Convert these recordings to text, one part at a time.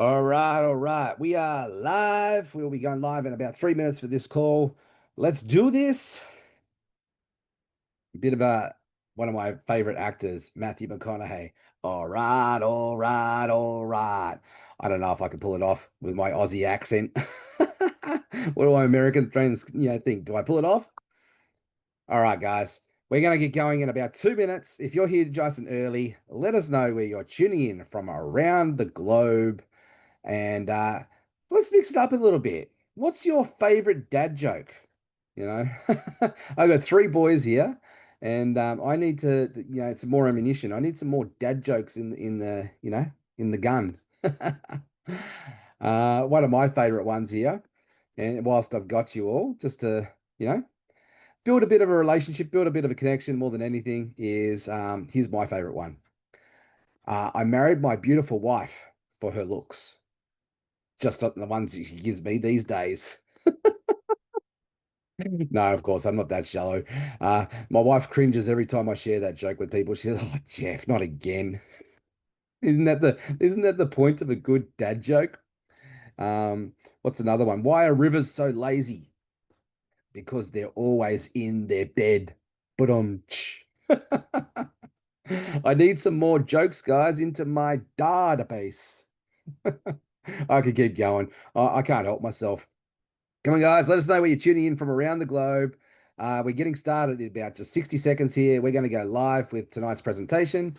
All right, all right. We are live. We'll be going live in about 3 minutes for this call. Let's do this. Bit of one of my favorite actors, Matthew McConaughey. All right, all right, all right. I don't know if I can pull it off with my Aussie accent. What do my American friends, think? Do I pull it off? All right, guys. We're going to get going in about 2 minutes. If you're here just and early, let us know where you're tuning in from around the globe. And let's mix it up a little bit. What's your favorite dad joke? You know, I've got three boys here, and I need to, it's more ammunition. I need some more dad jokes in the gun. One of my favorite ones here, and whilst I've got you all, just to, you know, build a bit of a relationship, build a bit of a connection more than anything, is here's my favorite one. I married my beautiful wife for her looks. Just not the ones she gives me these days. No, of course, I'm not that shallow. My wife cringes every time I share that joke with people. She says, "Oh, Jeff, not again." Isn't that the point of a good dad joke? What's another one? Why are rivers so lazy? Because they're always in their bed. But I need some more jokes, guys, into my database. I could keep going. I can't help myself. Come on, guys. Let us know where you're tuning in from around the globe. We're getting started in about just 60 seconds here. We're going to go live with tonight's presentation.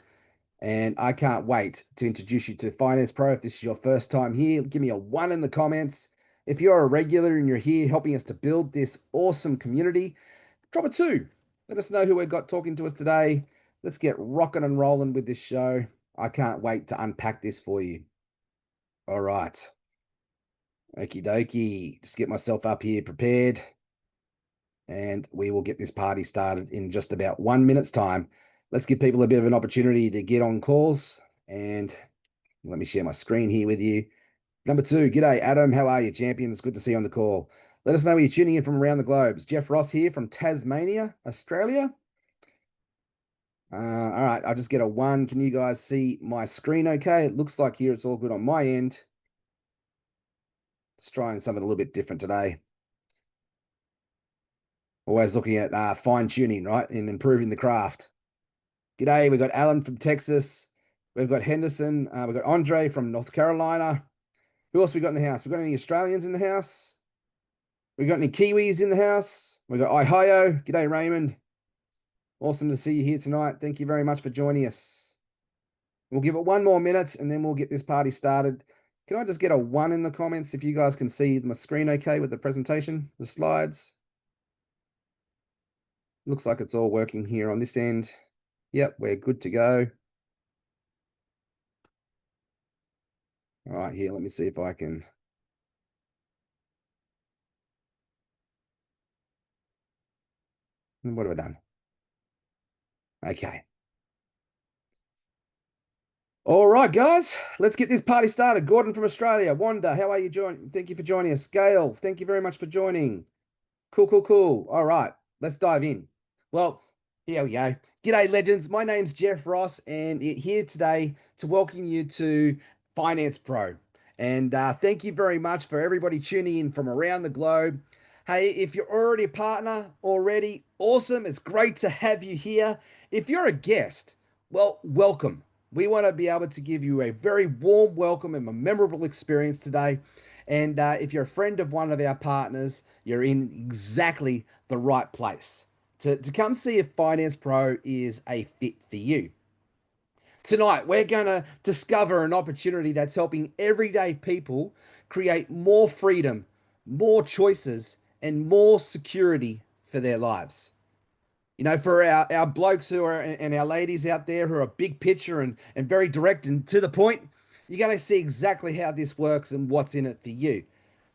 And I can't wait to introduce you to Finance Pro. If this is your first time here, give me a one in the comments. If you're a regular and you're here helping us to build this awesome community, drop a two. Let us know who we've got talking to us today. Let's get rocking and rolling with this show. I can't wait to unpack this for you. All right. Okie dokie. Just get myself up here prepared. And we will get this party started in just about 1 minute's time. Let's give people a bit of an opportunity to get on calls. And let me share my screen here with you. Number two, g'day, Adam. How are you, champion? It's good to see you on the call. Let us know where you're tuning in from around the globe. It's Jeff Ross here from Tasmania, Australia. All right, I'll just get a one. Can you guys see my screen okay? It looks like here it's all good on my end. Just trying something a little bit different today. Always looking at fine tuning, right? And improving the craft. G'day, we've got Alan from Texas. We've got Henderson. We've got Andre from North Carolina. Who else we got in the house? We got any Australians in the house? We got any Kiwis in the house? We got Ohio. G'day, Raymond. Awesome to see you here tonight. Thank you very much for joining us. We'll give it 1 more minute and then we'll get this party started. Can I just get a one in the comments if you guys can see my screen okay with the presentation, the slides? Looks like it's all working here on this end. Yep, we're good to go. All right, here, let me see if I can. What have I done? Okay. All right, guys, let's get this party started. Gordon from Australia. Wanda, how are you joining? Thank you for joining us. Gail, thank you very much for joining. Cool, cool, cool. All right, let's dive in. Well, here we go. G'day, legends. My name's Jeff Ross, and here today to welcome you to Finance Pro. And thank you very much for everybody tuning in from around the globe. Hey, if you're already a partner already, awesome. It's great to have you here. If you're a guest, well, welcome. We want to be able to give you a very warm welcome and a memorable experience today. And if you're a friend of one of our partners, you're in exactly the right place to come see if Finance Pro is a fit for you. Tonight, we're going to discover an opportunity that's helping everyday people create more freedom, more choices, and more security for their lives. You know, for our blokes who are and our ladies out there who are big picture and very direct and to the point, you're going to see exactly how this works and what's in it for you.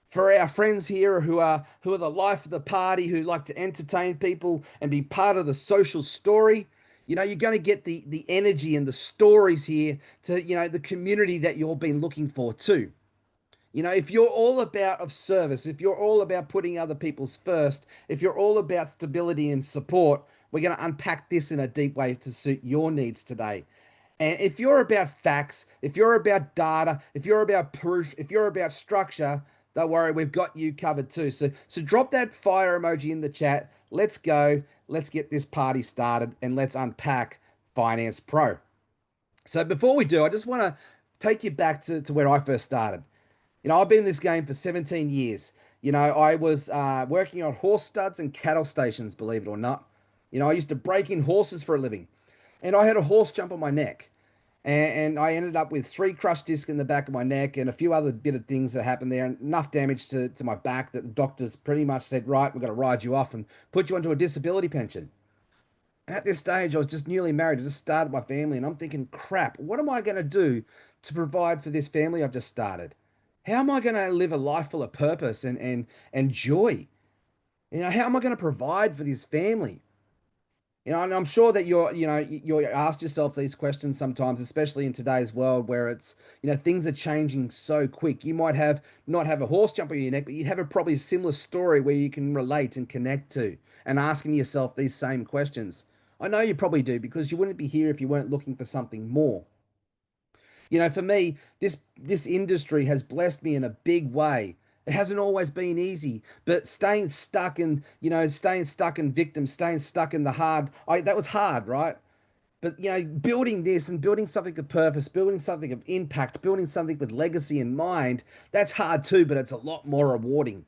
For our friends here who are the life of the party, who like to entertain people and be part of the social story, you know, you're going to get the energy and the stories here to, you know, the community that you've been looking for too. You know, if you're all about of service, if you're all about putting other people's first, if you're all about stability and support, we're going to unpack this in a deep way to suit your needs today. And if you're about facts, if you're about data, if you're about proof, if you're about structure, don't worry, we've got you covered too. So drop that fire emoji in the chat. Let's go. Let's get this party started and let's unpack Finance Pro. So before we do, I just want to take you back to where I first started. I've been in this game for 17 years. I was working on horse studs and cattle stations, believe it or not. I used to break in horses for a living. And I had a horse jump on my neck. And I ended up with 3 crushed discs in the back of my neck and a few other bit of things that happened there, and enough damage to my back that the doctors pretty much said, right, we're going to ride you off and put you onto a disability pension. And at this stage, I was just newly married. I just started my family, and I'm thinking, crap, what am I going to do to provide for this family I've just started? How am I going to live a life full of purpose and joy? How am I going to provide for this family? And I'm sure that you're asked yourself these questions sometimes, especially in today's world where things are changing so quick. You might have not have a horse jump on your neck, but you'd have a probably similar story where you can relate and connect to, and asking yourself these same questions. I know you probably do because you wouldn't be here if you weren't looking for something more. For me, this industry has blessed me in a big way. It hasn't always been easy, but staying stuck in victim, staying stuck in the hard, that was hard, right? But building this and building something of purpose, building something of impact, building something with legacy in mind, that's hard too, but it's a lot more rewarding.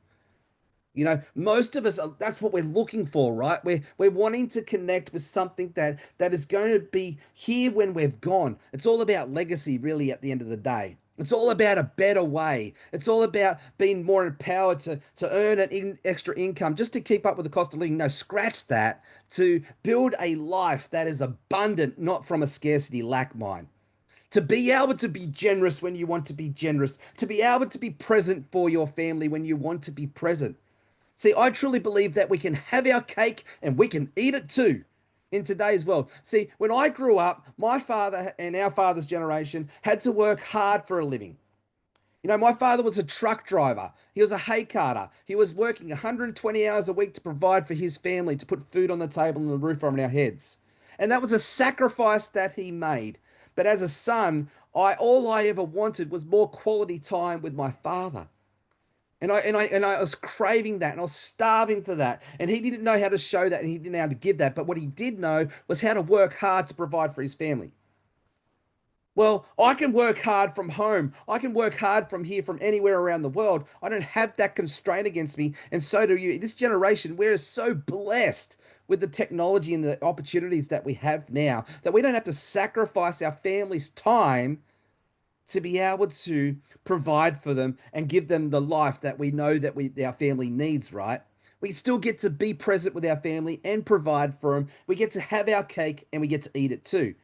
Most of us that's what we're looking for, right? We're wanting to connect with something that is going to be here when we've gone. It's all about legacy, really, at the end of the day. It's all about a better way. It's all about being more empowered to earn extra income just to keep up with the cost of living. No, scratch that. To build a life that is abundant, not from a scarcity lack mind. To be able to be generous when you want to be generous. To be able to be present for your family when you want to be present. See, I truly believe that we can have our cake and we can eat it too in today's world. See, when I grew up, my father and our father's generation had to work hard for a living. My father was a truck driver. He was a hay carter. He was working 120 hours a week to provide for his family, to put food on the table and the roof on our heads. And that was a sacrifice that he made. But as a son, all I ever wanted was more quality time with my father. And I was craving that and I was starving for that. And he didn't know how to show that and he didn't know how to give that. But what he did know was how to work hard to provide for his family. Well, I can work hard from home. I can work hard from here, from anywhere around the world. I don't have that constraint against me. And so do you. This generation, we're so blessed with the technology and the opportunities that we have now that we don't have to sacrifice our family's time to be able to provide for them and give them the life that we know that our family needs, right? We still get to be present with our family and provide for them. We get to have our cake and we get to eat it too.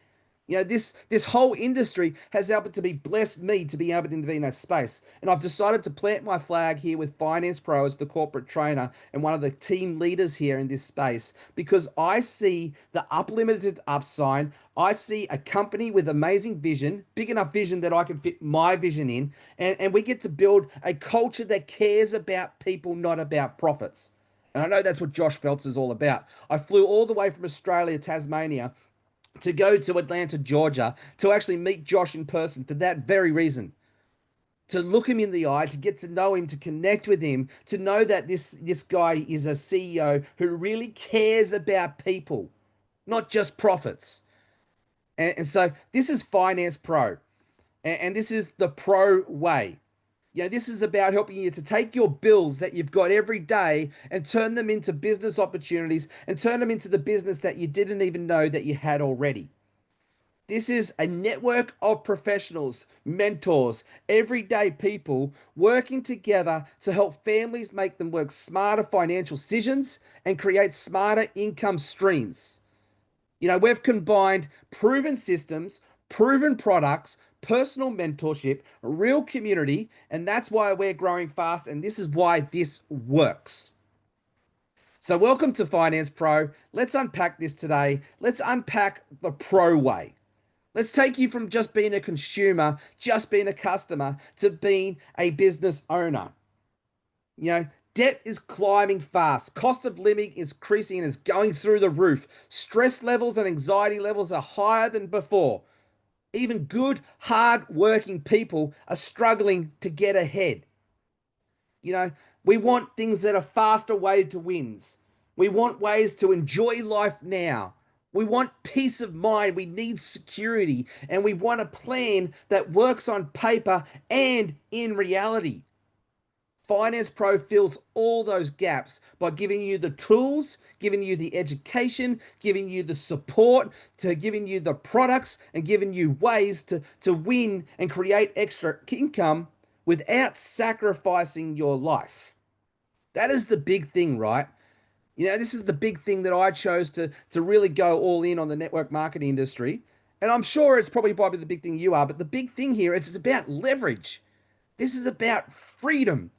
This whole industry has helped to be blessed me to be able to be in that space. And I've decided to plant my flag here with Finance Pro as the corporate trainer and one of the team leaders here in this space because I see the unlimited upside. I see a company with amazing vision, big enough vision that I can fit my vision in, and we get to build a culture that cares about people, not about profits. And I know that's what Josh Phelps is all about. I flew all the way from Australia, Tasmania, to go to Atlanta, Georgia, to actually meet Josh in person for that very reason. To look him in the eye, to get to know him, to connect with him, to know that this guy is a CEO who really cares about people, not just profits. And so this is Finance Pro, and this is the pro way. This is about helping you to take your bills that you've got every day and turn them into business opportunities and turn them into the business that you didn't even know that you had already. This is a network of professionals, mentors, everyday people working together to help families make them work smarter financial decisions and create smarter income streams. We've combined proven systems, proven products, personal mentorship, real community, and that's why we're growing fast. And this is why this works. So, welcome to Finance Pro. Let's unpack this today. Let's unpack the pro way. Let's take you from just being a consumer, just being a customer, to being a business owner. Debt is climbing fast. Cost of living is increasing and is going through the roof. Stress levels and anxiety levels are higher than before. Even good, hard-working people are struggling to get ahead. You know, we want things that are faster way to wins. We want ways to enjoy life now. We want peace of mind. We need security. And we want a plan that works on paper and in reality. Finance Pro fills all those gaps by giving you the tools, giving you the education, giving you the support, to giving you the products, and giving you ways to win and create extra income without sacrificing your life. That is the big thing, right? You know, this is the big thing that I chose to really go all in on the network marketing industry. And I'm sure it's probably the big thing you are, but the big thing here is it's about leverage. This is about freedom.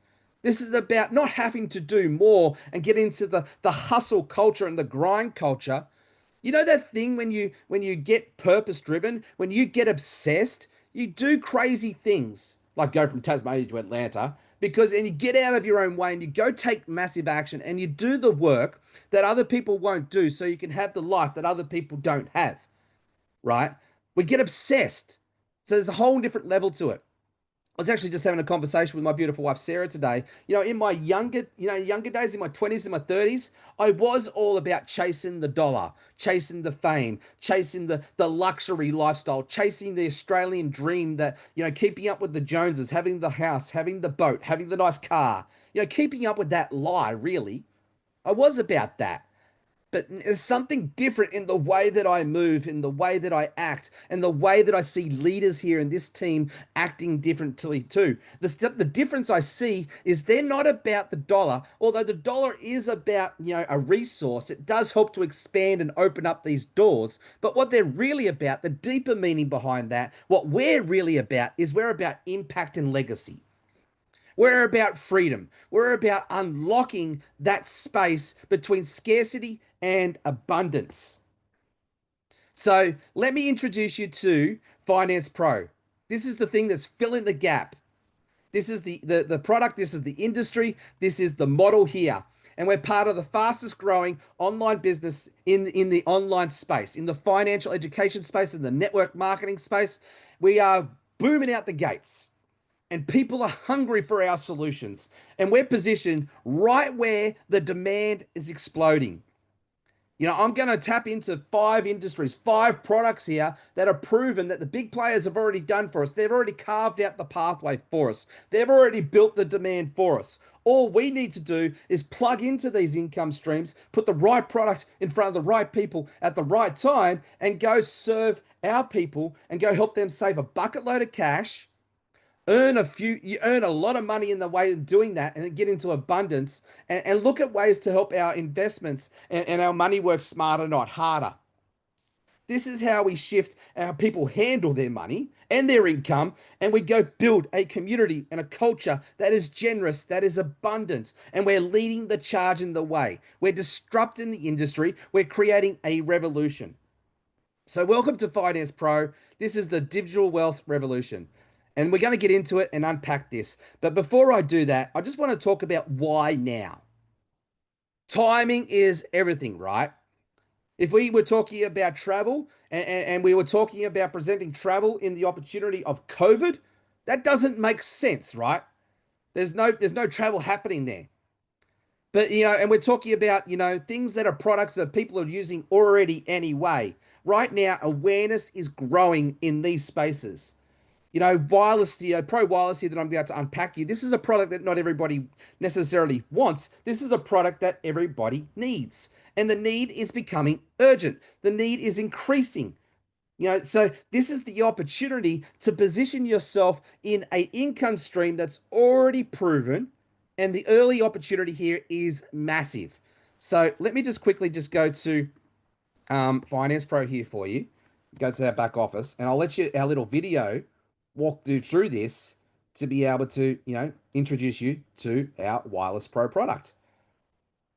This is about not having to do more and get into the hustle culture and the grind culture. You know that thing when you get purpose driven, when you get obsessed, you do crazy things like go from Tasmania to Atlanta because and you get out of your own way and you go take massive action and you do the work that other people won't do so you can have the life that other people don't have, right? We get obsessed. So there's a whole different level to it. I was actually just having a conversation with my beautiful wife Sarah today. You know, in my younger days, in my 20s, in my 30s, I was all about chasing the dollar, chasing the fame, chasing the luxury lifestyle, chasing the Australian dream that, keeping up with the Joneses, having the house, having the boat, having the nice car, keeping up with that lie, really. I was about that. But there's something different in the way that I move, in the way that I act, and the way that I see leaders here in this team acting differently too. The difference I see is they're not about the dollar, although the dollar is about, a resource. It does help to expand and open up these doors. But what they're really about, the deeper meaning behind that, what we're really about is we're about impact and legacy. We're about freedom. We're about unlocking that space between scarcity and abundance. So let me introduce you to Finance Pro. This is the thing that's filling the gap. This is the product. This is the industry. This is the model here. And we're part of the fastest growing online business in the online space, in the financial education space, in the network marketing space. We are booming out the gates. And people are hungry for our solutions. And we're positioned right where the demand is exploding. I'm going to tap into 5 industries, 5 products here that are proven that the big players have already done for us. They've already carved out the pathway for us. They've already built the demand for us. All we need to do is plug into these income streams, put the right product in front of the right people at the right time, and go serve our people and go help them save a bucket load of cash. You earn a lot of money in the way of doing that and get into abundance and look at ways to help our investments and our money work smarter, not harder. This is how we shift how people handle their money and their income, and we go build a community and a culture that is generous, that is abundant, and we're leading the charge in the way. We're disrupting the industry. We're creating a revolution. So welcome to Finance Pro. This is the digital wealth revolution. And we're going to get into it and unpack this. But before I do that, I just want to talk about why now. Timing is everything, right? If we were talking about travel and we were talking about presenting travel in the opportunity of COVID, that doesn't make sense, right? There's no travel happening there. But, and we're talking about, things that are products that people are using already anyway. Right now, awareness is growing in these spaces. Wireless, Pro Wireless here that I'm about to unpack you. This is a product that not everybody necessarily wants. This is a product that everybody needs. And the need is becoming urgent. The need is increasing. So this is the opportunity to position yourself in an income stream that's already proven. And the early opportunity here is massive. So let me just quickly go to Finance Pro here for you. Go to our back office and I'll let you our little video walk you through this to be able to, introduce you to our Wireless Pro product.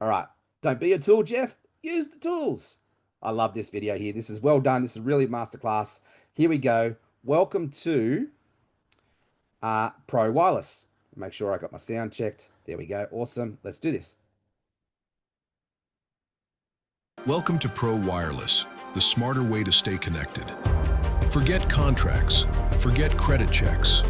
All right. Don't be a tool, Jeff. Use the tools. I love this video here. This is well done. This is really a masterclass. Here we go. Welcome to Pro Wireless. Make sure I got my sound checked. There we go. Awesome. Let's do this. Welcome to Pro Wireless, the smarter way to stay connected. Forget contracts, forget credit checks.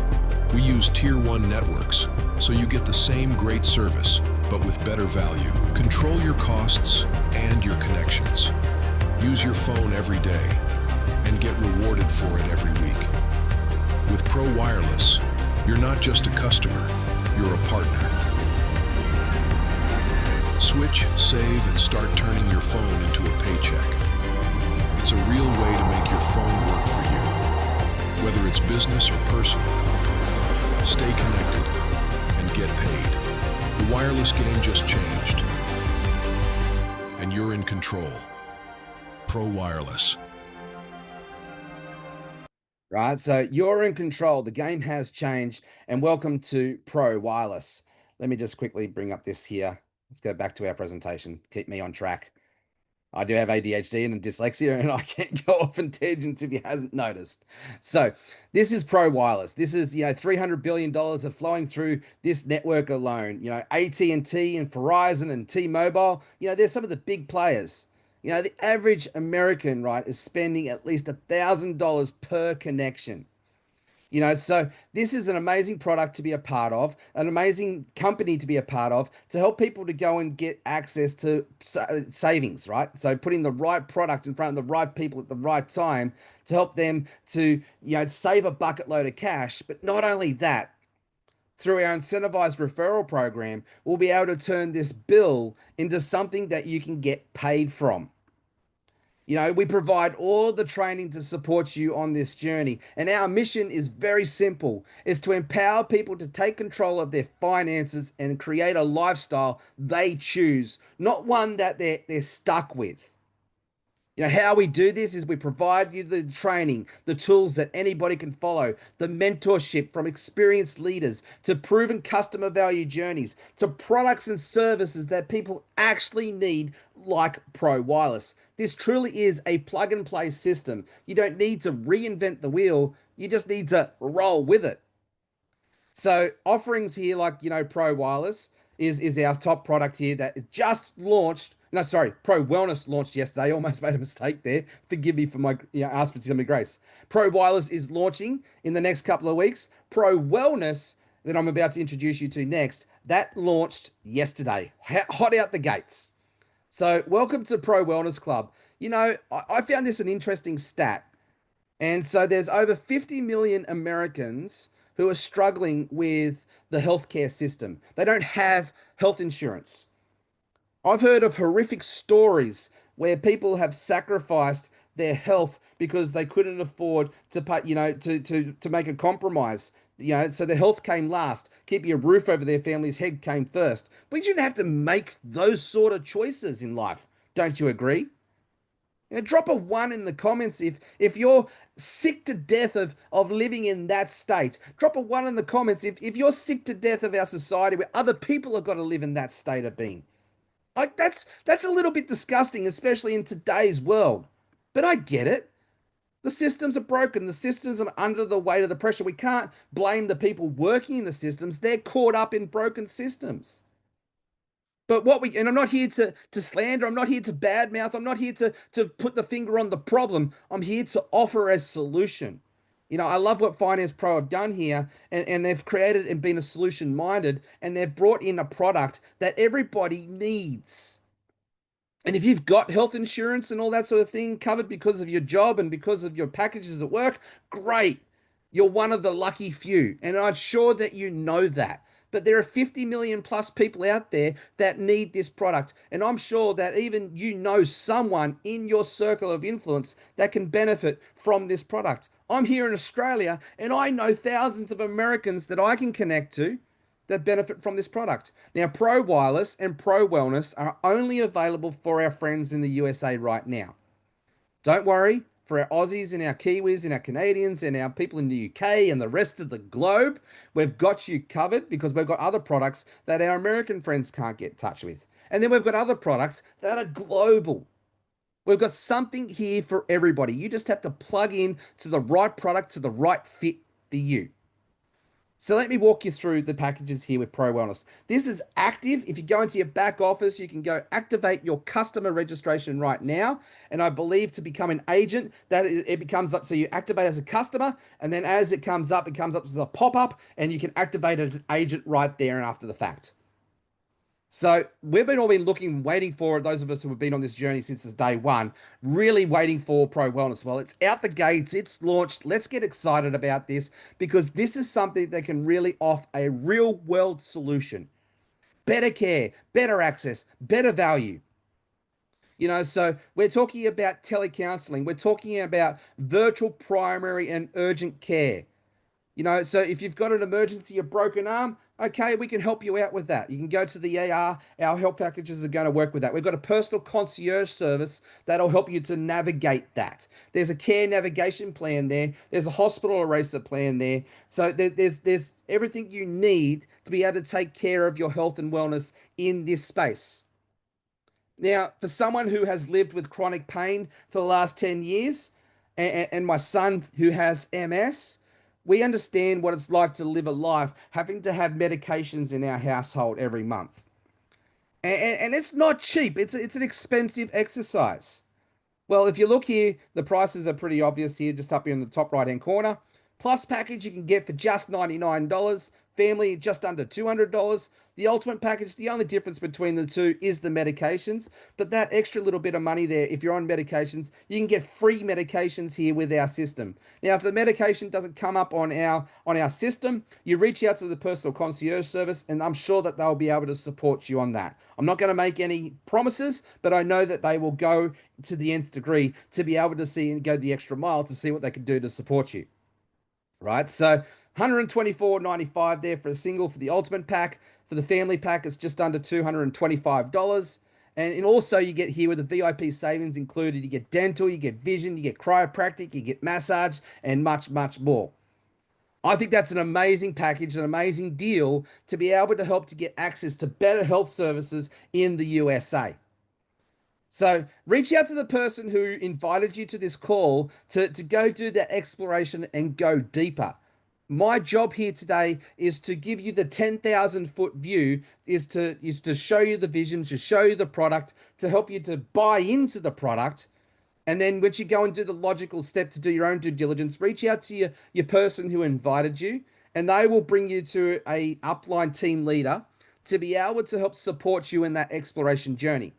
We use Tier 1 networks, so you get the same great service, but with better value. Control your costs and your connections. Use your phone every day and get rewarded for it every week. With Pro Wireless, you're not just a customer, you're a partner. Switch, save, and start turning your phone into a paycheck. It's a real way to make your phone work for you, whether it's business or personal. Stay connected and get paid. The wireless game just changed, and you're in control. Pro Wireless. Right, so you're in control. The game has changed, and welcome to Pro Wireless. Let me just quickly bring up this here. Let's go back to our presentation. Keep me on track. I do have ADHD and dyslexia, and I can't go off in tangents if you hasn't noticed. So this is Pro Wireless. This is, $300 billion of flowing through this network alone. AT&T and Verizon and T-Mobile, they're some of the big players. The average American, right, is spending at least $1,000 per connection. So this is an amazing product to be a part of, an amazing company to be a part of, to help people to go and get access to savings, right? So putting the right product in front of the right people at the right time to help them to, save a bucket load of cash. But not only that, through our incentivized referral program, we'll be able to turn this bill into something that you can get paid from. We provide all of the training to support you on this journey. And our mission is very simple. It's to empower people to take control of their finances and create a lifestyle they choose, not one that they're stuck with. How we do this is we provide you the training, the tools that anybody can follow, the mentorship from experienced leaders, to proven customer value journeys, to products and services that people actually need, like Pro Wireless. This truly is a plug and play system. You don't need to reinvent the wheel. You just need to roll with it. So offerings here like, Pro Wireless is our top product here that just launched. No, sorry, Pro Wellness launched yesterday. Almost made a mistake there. Forgive me for my, ask for some grace. Pro Wireless is launching in the next couple of weeks. Pro Wellness, that I'm about to introduce you to next, that launched yesterday. Hot out the gates. So welcome to Pro Wellness Club. I found this an interesting stat. And so there's over 50 million Americans who are struggling with the healthcare system. They don't have health insurance. I've heard of horrific stories where people have sacrificed their health because they couldn't afford to pay, to make a compromise. So the health came last. Keeping a roof over their family's head came first. But you shouldn't have to make those sort of choices in life. Don't you agree? Drop a 1 in the comments if you're sick to death of living in that state. Drop a 1 in the comments if you're sick to death of our society where other people have got to live in that state of being. Like that's a little bit disgusting, especially in today's world. But I get it. The systems are broken. The systems are under the weight of the pressure. We can't blame the people working in the systems. They're caught up in broken systems. But and I'm not here to slander, I'm not here to badmouth, I'm not here to put the finger on the problem. I'm here to offer a solution. I love what FinancePro have done here, and they've created and been a solution minded, and they've brought in a product that everybody needs. And if you've got health insurance and all that sort of thing covered because of your job and because of your packages at work, great. You're one of the lucky few. And I'm sure that you know that. But there are 50 million plus people out there that need this product. And I'm sure that even someone in your circle of influence that can benefit from this product. I'm here in Australia and I know thousands of Americans that I can connect to that benefit from this product. Now, Pro Wireless and Pro Wellness are only available for our friends in the USA right now. Don't worry, for our Aussies and our Kiwis and our Canadians and our people in the UK and the rest of the globe, we've got you covered because we've got other products that our American friends can't get in touch with. And then we've got other products that are global. We've got something here for everybody. You just have to plug in to the right product, to the right fit for you. So let me walk you through the packages here with Pro Wellness. This is active. If you go into your back office, you can go activate your customer registration right now. And I believe to become an agent, it becomes up. So you activate as a customer, and then as it comes up as a pop-up, and you can activate as an agent right there and after the fact. So we've been all been looking, waiting for those of us who have been on this journey since day one, really waiting for Pro Wellness. Well, it's out the gates, it's launched. Let's get excited about this because this is something that can really offer a real world solution. Better care, better access, better value. So we're talking about telecounseling, we're talking about virtual primary and urgent care. So if you've got an emergency, a broken arm, okay, we can help you out with that. You can go to the AR. Our help packages are going to work with that. We've got a personal concierge service that'll help you to navigate that. There's a care navigation plan there. There's a hospital eraser plan there. So there's everything you need to be able to take care of your health and wellness in this space. Now, for someone who has lived with chronic pain for the last 10 years, and my son who has MS, we understand what it's like to live a life having to have medications in our household every month. And it's not cheap, it's an expensive exercise. Well, if you look here, the prices are pretty obvious here, just up here in the top right-hand corner. Plus package you can get for just $99. Family just under $200. The ultimate package, the only difference between the two is the medications, but that extra little bit of money there, if you're on medications, you can get free medications here with our system. Now, if the medication doesn't come up on our system, you reach out to the personal concierge service, and I'm sure that they'll be able to support you on that. I'm not going to make any promises, but I know that they will go to the nth degree to be able to see and go the extra mile to see what they can do to support you. Right, so $124.95 there for a single for the ultimate pack. For the family pack, it's just under $225. And also you get here with the VIP savings included, you get dental, you get vision, you get chiropractic, you get massage, and much, much more. I think that's an amazing package, an amazing deal to be able to help to get access to better health services in the USA. So reach out to the person who invited you to this call to go do that exploration and go deeper. My job here today is to give you the 10,000-foot view, is to show you the vision, to show you the product, to help you to buy into the product. And then once you go and do the logical step to do your own due diligence, reach out to your person who invited you, and they will bring you to a upline team leader to be able to help support you in that exploration journey.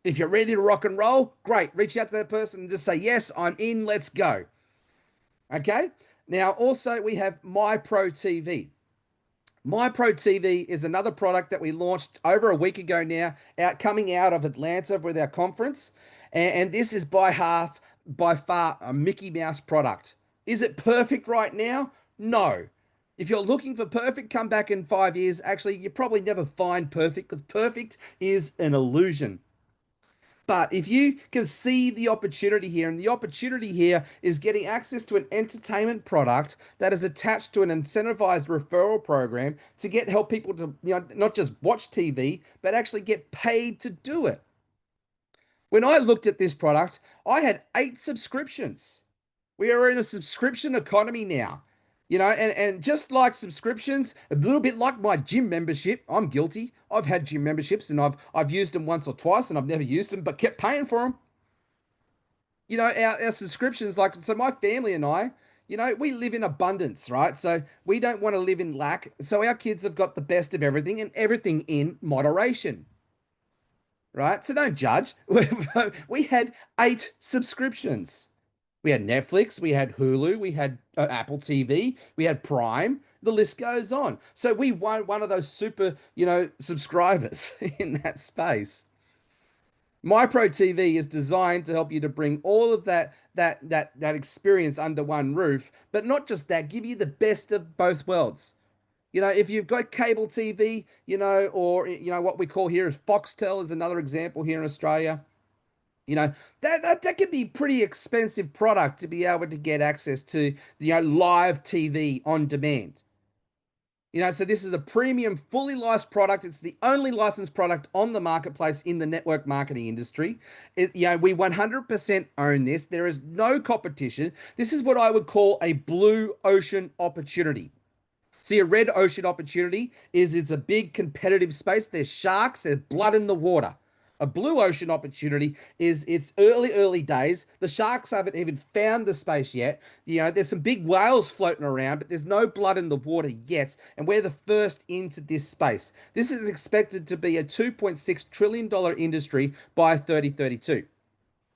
If you're ready to rock and roll, great. Reach out to that person and just say, yes, I'm in, let's go. Okay. Now, also we have MyPro TV. MyPro TV is another product that we launched over a week ago now, coming out of Atlanta with our conference. And this is by far a Mickey Mouse product. Is it perfect right now? No. If you're looking for perfect, come back in 5 years. Actually, you probably never find perfect because perfect is an illusion. But if you can see the opportunity here, and the opportunity here is getting access to an entertainment product that is attached to an incentivized referral program to help people to, not just watch TV, but actually get paid to do it. When I looked at this product, I had 8 subscriptions. We are in a subscription economy now. And just like subscriptions, a little bit like my gym membership, I'm guilty. I've had gym memberships and I've used them once or twice and I've never used them, but kept paying for them. Our subscriptions, so my family and I, we live in abundance, right? So we don't want to live in lack. So our kids have got the best of everything and everything in moderation, right? So don't judge. We had 8 subscriptions. We had Netflix, we had Hulu, we had Apple TV, we had Prime. The list goes on. So we weren't one of those super, subscribers in that space. MyPro TV is designed to help you to bring all of that experience under one roof, but not just that, give you the best of both worlds. If you've got cable TV, or what we call here is Foxtel is another example here in Australia. That can be pretty expensive product to be able to get access to, live TV on demand. So this is a premium, fully licensed product. It's the only licensed product on the marketplace in the network marketing industry. We 100% own this. There is no competition. This is what I would call a blue ocean opportunity. See, a red ocean opportunity is it's a big competitive space. There's sharks, there's blood in the water. A blue ocean opportunity is it's early days. The sharks haven't even found the space yet. There's some big whales floating around, but there's no blood in the water yet. And we're the first into this space. This is expected to be a $2.6 trillion industry by 2032.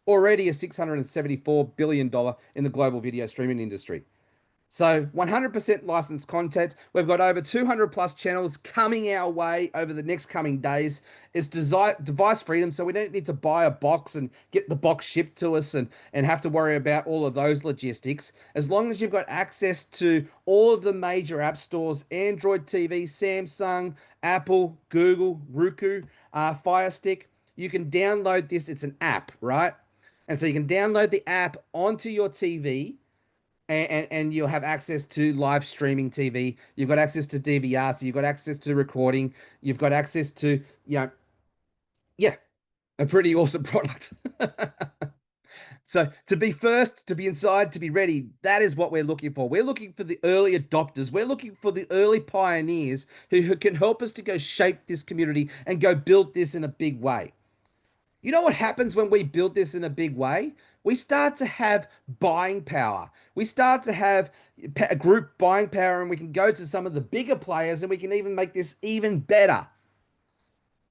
Already a $674 billion in the global video streaming industry. So 100% licensed content. We've got over 200 plus channels coming our way over the next coming days. It's device freedom, so we don't need to buy a box and get the box shipped to us and have to worry about all of those logistics. As long as you've got access to all of the major app stores, Android TV, Samsung, Apple, Google, Roku, Fire Stick, you can download this. It's an app, right? And so you can download the app onto your TV and you'll have access to live streaming TV. You've got access to DVR, so you've got access to recording. You've got access to, yeah, a pretty awesome product. So to be first, to be inside, to be ready, that is what we're looking for. We're looking for the early adopters. We're looking for the early pioneers who can help us to go shape this community and go build this in a big way. You know what happens when we build this in a big way? We start to have buying power. We start to have group buying power, and we can go to some of the bigger players and we can even make this even better.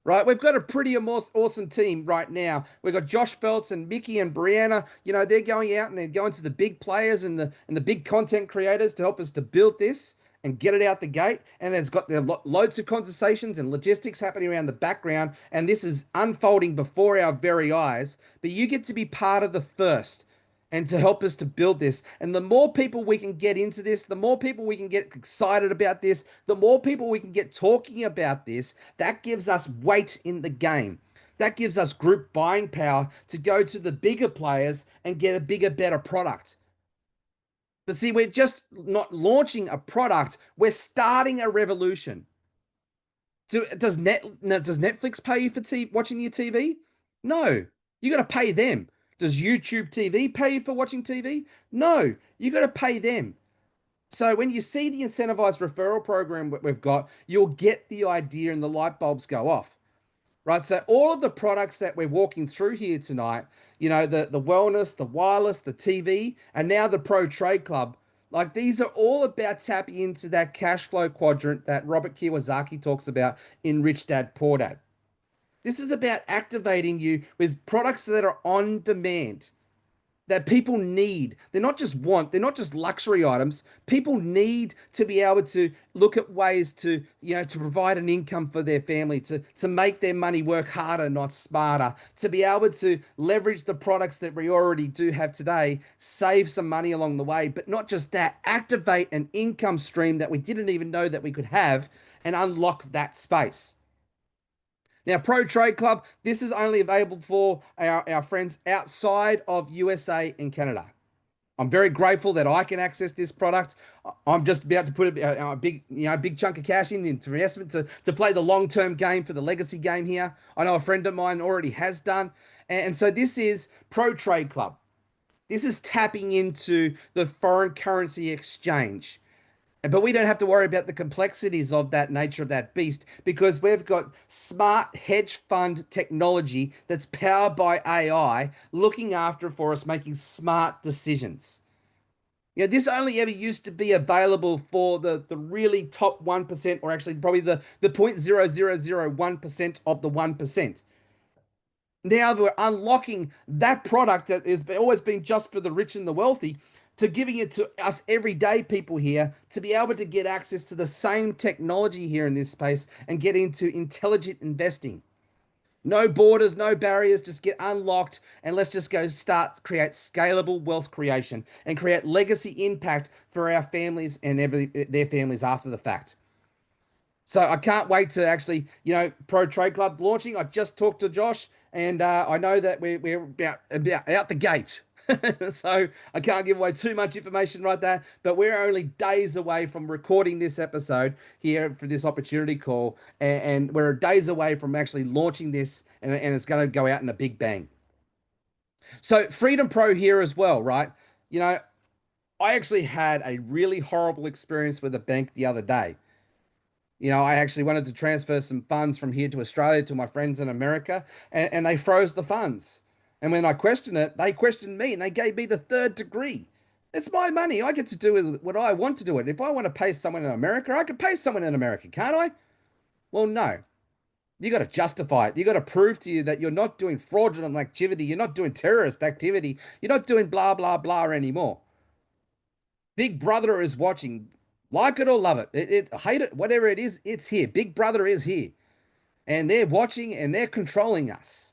Right? We've got a pretty awesome team right now. We've got Josh Feltz and Mickey and Brianna. They're going out and they're going to the big players and the big content creators to help us to build this and get it out the gate. And there's got loads of conversations and logistics happening around the background. And this is unfolding before our very eyes. But you get to be part of the first and to help us to build this. And the more people we can get into this, the more people we can get excited about this, the more people we can get talking about this, that gives us weight in the game. That gives us group buying power to go to the bigger players and get a bigger, better product. But see, we're just not launching a product. We're starting a revolution. Does Netflix pay you for watching your TV? No, you got to pay them. Does YouTube TV pay you for watching TV? No, you got to pay them. So when you see the incentivized referral program that we've got, you'll get the idea and the light bulbs go off. Right, so all of the products that we're walking through here tonight, the wellness, the wireless, the TV, and now the Pro Trade Club, like these are all about tapping into that cash flow quadrant that Robert Kiyosaki talks about in Rich Dad Poor Dad. This is about activating you with products that are on demand, that people need. They're not just they're not just luxury items. People need to be able to look at ways to, to provide an income for their family, to make their money work harder, not smarter, to be able to leverage the products that we already do have today, save some money along the way, but not just that, activate an income stream that we didn't even know that we could have and unlock that space. Now, Pro Trade Club, this is only available for our friends outside of USA and Canada. I'm very grateful that I can access this product. I'm just about to put a big chunk of cash into investment to play the long-term game for the legacy game here. I know a friend of mine already has done. And so this is Pro Trade Club. This is tapping into the foreign currency exchange. But we don't have to worry about the complexities of that nature of that beast because we've got smart hedge fund technology that's powered by AI looking after for us, making smart decisions. This only ever used to be available for the really top 1%, or actually probably the 0.0001% of the 1%. Now we're unlocking that product that has always been just for the rich and the wealthy to giving it to us everyday people here to be able to get access to the same technology here in this space and get into intelligent investing. No borders, no barriers, just get unlocked and let's just go create scalable wealth creation and create legacy impact for our families and their families after the fact. So I can't wait to actually, Pro Trade Club launching. I just talked to Josh and I know that we're about out the gate. So I can't give away too much information right there, but we're only days away from recording this episode here for this opportunity call, and we're days away from actually launching this, and it's going to go out in a big bang. So Freedom Pro here as well, right? I actually had a really horrible experience with a bank the other day. I actually wanted to transfer some funds from here to Australia to my friends in America, and they froze the funds. And when I questioned it, they questioned me and they gave me the third degree. It's my money. I get to do with what I want to do it. If I want to pay someone in America, I can pay someone in America, can't I? Well, no. You got to justify it. You got to prove to you that you're not doing fraudulent activity. You're not doing terrorist activity. You're not doing blah, blah, blah anymore. Big Brother is watching. Like it or love it. Hate it, whatever it is, it's here. Big Brother is here. And they're watching and they're controlling us.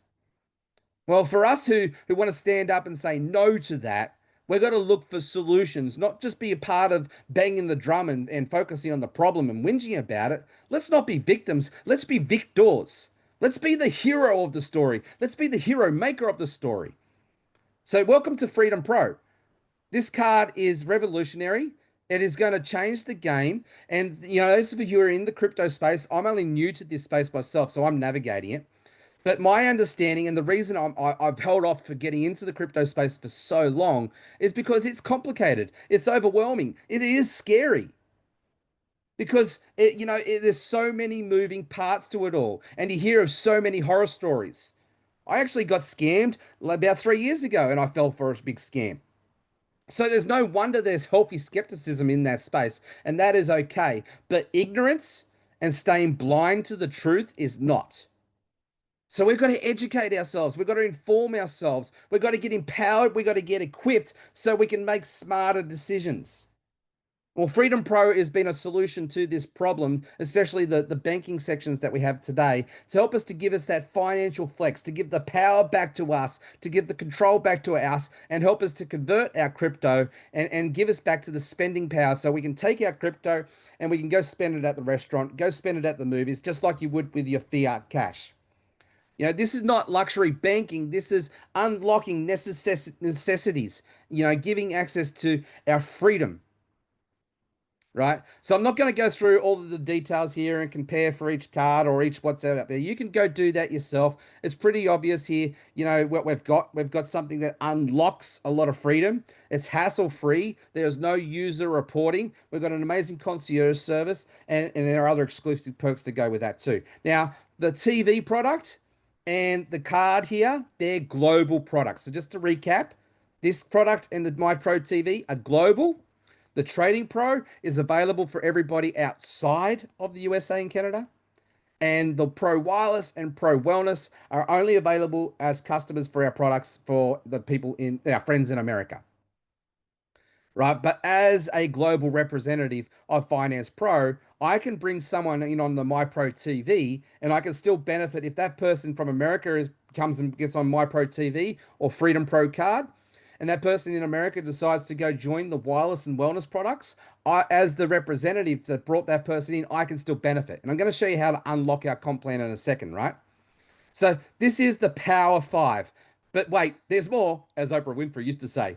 Well, for us who want to stand up and say no to that, we've got to look for solutions, not just be a part of banging the drum and focusing on the problem and whinging about it. Let's not be victims. Let's be victors. Let's be the hero of the story. Let's be the hero maker of the story. So, welcome to Freedom Pro. This card is revolutionary. It is going to change the game. And, those of you who are in the crypto space, I'm only new to this space myself, so I'm navigating it. But my understanding and the reason I've held off for getting into the crypto space for so long is because it's complicated. It's overwhelming. It is scary because there's so many moving parts to it all, and you hear of so many horror stories. I actually got scammed about 3 years ago, and I fell for a big scam. So there's no wonder there's healthy skepticism in that space, and that is okay. But ignorance and staying blind to the truth is not. So we've got to educate ourselves. We've got to inform ourselves. We've got to get empowered. We've got to get equipped so we can make smarter decisions. Well, Freedom Pro has been a solution to this problem, especially the banking sections that we have today, to help us to give us that financial flex, to give the power back to us, to give the control back to us, and help us to convert our crypto and give us back to the spending power so we can take our crypto and we can go spend it at the restaurant, go spend it at the movies, just like you would with your fiat cash. This is not luxury banking. This is unlocking necessities, giving access to our freedom, right? So I'm not going to go through all of the details here and compare for each card or each what's out there. You can go do that yourself. It's pretty obvious here, what we've got. We've got something that unlocks a lot of freedom. It's hassle-free. There's no user reporting. We've got an amazing concierge service, and there are other exclusive perks to go with that too. Now, the TV product and the card here, they're global products. So just to recap, this product and the My Pro TV are global. The Trading Pro is available for everybody outside of the USA and Canada. And the Pro Wireless and Pro Wellness are only available as customers for our products for the people in our friends in America. Right. But as a global representative of Finance Pro, I can bring someone in on the My Pro TV and I can still benefit if that person from America comes and gets on My Pro TV or Freedom Pro card and that person in America decides to go join the wireless and wellness products, as the representative that brought that person in, I can still benefit. And I'm going to show you how to unlock our comp plan in a second, right? So this is the Power Five. But wait, there's more, as Oprah Winfrey used to say.